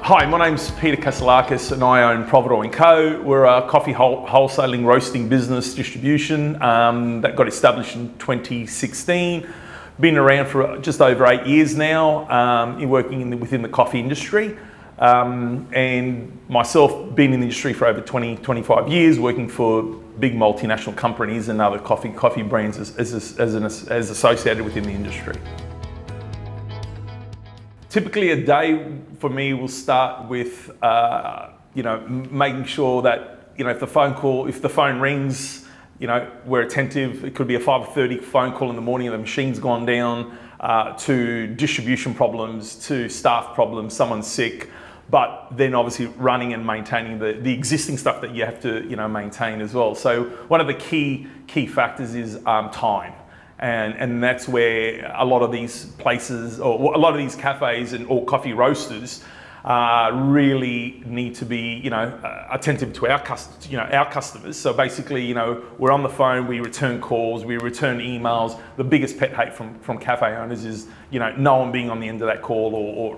Hi, my name's Peter Kaselakis and I own Providore Co. We're a coffee wholesaling, roasting business distribution that got established in 2016. Been around for just over 8 years now, working within the coffee industry. And myself, been in the industry for over 25 years, working for big multinational companies and other coffee brands as associated within the industry. Typically a day for me will start with, making sure that, if the phone rings, we're attentive. It could be a 5:30 phone call in the morning and the machine's gone down, to distribution problems, to staff problems, someone's sick, but then obviously running and maintaining the existing stuff that you have to, maintain as well. So one of the key factors is time. And that's where a lot of these places, or a lot of these cafes or coffee roasters really need to be, attentive to our customers. So basically, we're on the phone, we return calls, we return emails. The biggest pet hate from cafe owners is, no one being on the end of that call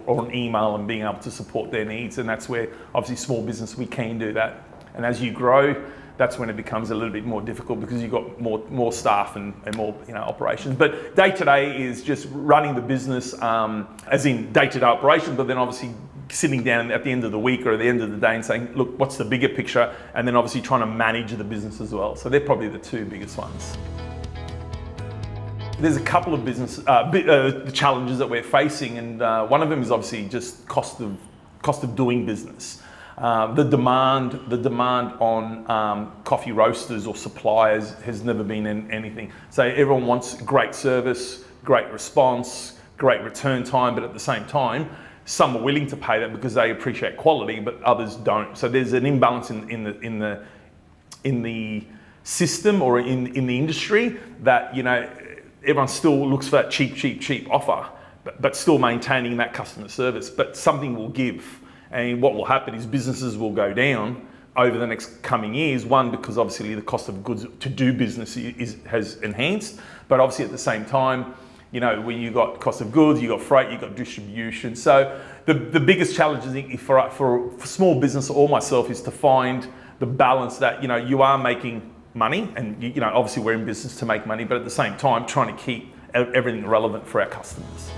or an email and being able to support their needs. And that's where obviously small business, we can do that. And as you grow, that's when it becomes a little bit more difficult because you've got more staff and more operations. But day to day is just running the business, as in day-to-day operations, but then obviously sitting down at the end of the week or at the end of the day and saying, look, what's the bigger picture? And then obviously trying to manage the business as well. So they're probably the two biggest ones. There's a couple of business challenges that we're facing, and one of them is obviously just cost of doing business. The demand on coffee roasters or suppliers has never been anything. So everyone wants great service, great response, great return time, but at the same time, some are willing to pay that because they appreciate quality, but others don't. So there's an imbalance in the system or in the industry that everyone still looks for that cheap offer, but still maintaining that customer service. But something will give. And what will happen is businesses will go down over the next coming years. One, because obviously the cost of goods to do business has enhanced, but obviously at the same time, when you got cost of goods, you got freight, you got distribution. So the biggest challenge for small business or myself is to find the balance that you are making money, and obviously we're in business to make money, but at the same time trying to keep everything relevant for our customers.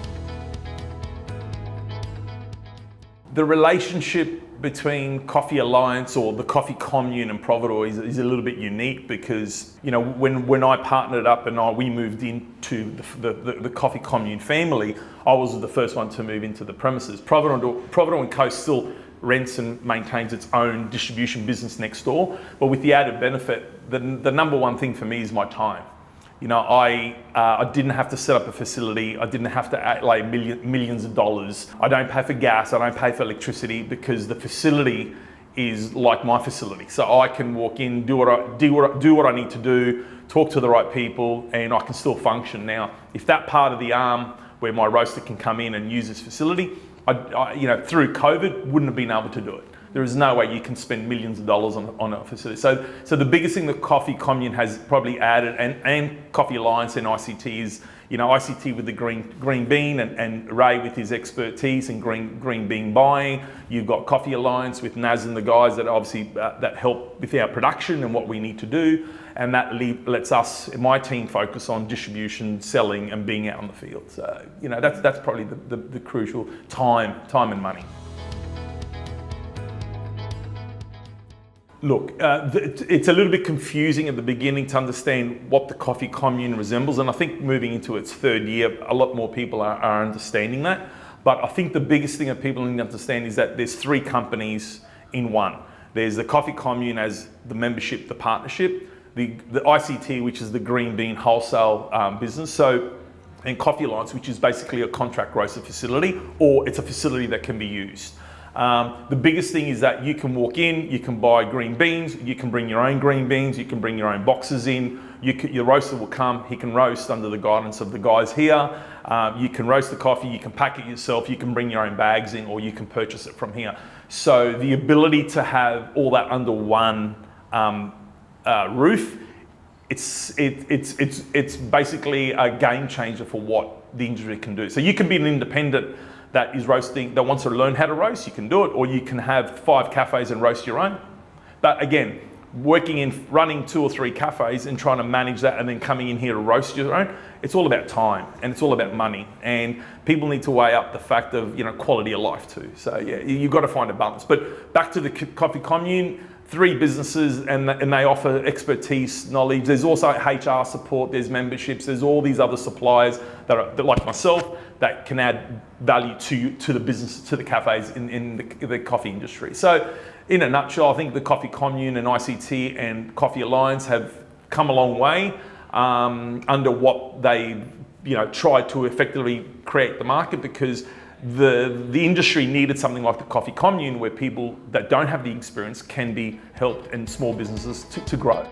The relationship between Coffee Alliance or the Coffee Commune and Providore is a little bit unique because, when I partnered up and we moved into the Coffee Commune family, I was the first one to move into the premises. Providore Co still rents and maintains its own distribution business next door, but with the added benefit, the number one thing for me is my time. I didn't have to set up a facility. I didn't have to outlay millions of dollars. I don't pay for gas. I don't pay for electricity because the facility is like my facility. So I can walk in, do what I need to do, talk to the right people, and I can still function. Now, if that part of the arm where my roaster can come in and use this facility, through COVID, wouldn't have been able to do it. There is no way you can spend millions of dollars on a facility. So the biggest thing that Coffee Commune has probably added, and Coffee Alliance and ICT is, ICT with the green bean and Ray with his expertise in green bean buying. You've got Coffee Alliance with Naz and the guys that obviously that help with our production and what we need to do, and that lets us, my team, focus on distribution, selling, and being out on the field. So that's probably the crucial time and money. Look, it's a little bit confusing at the beginning to understand what the Coffee Commune resembles, and I think moving into its third year, a lot more people are understanding that. But I think the biggest thing that people need to understand is that there's three companies in one. There's the Coffee Commune as the membership, the partnership, the ICT, which is the green bean wholesale business, and Coffee Alliance, which is basically a contract roaster facility, or it's a facility that can be used. The biggest thing is that you can walk in, you can buy green beans, you can bring your own green beans, you can bring your own boxes in, your roaster will come, he can roast under the guidance of the guys here. You can roast the coffee, you can pack it yourself, you can bring your own bags in, or you can purchase it from here. So the ability to have all that under one roof, it's basically a game changer for what the industry can do. So you can be an independent that is roasting, that wants to learn how to roast, you can do it, or you can have 5 cafes and roast your own. But again, running 2 or 3 cafes and trying to manage that and then coming in here to roast your own, it's all about time and it's all about money. And people need to weigh up the fact of, quality of life too. So yeah, you've got to find a balance. But back to the Coffee Commune, 3 businesses and they offer expertise, knowledge. There's also HR support, there's memberships, there's all these other suppliers that like myself, that can add value to the business, to the cafes in the coffee industry. So in a nutshell, I think the Coffee Commune and ICT and Coffee Alliance have come a long way under what they tried to effectively create the market, because the industry needed something like the Coffee Commune where people that don't have the experience can be helped and small businesses to grow.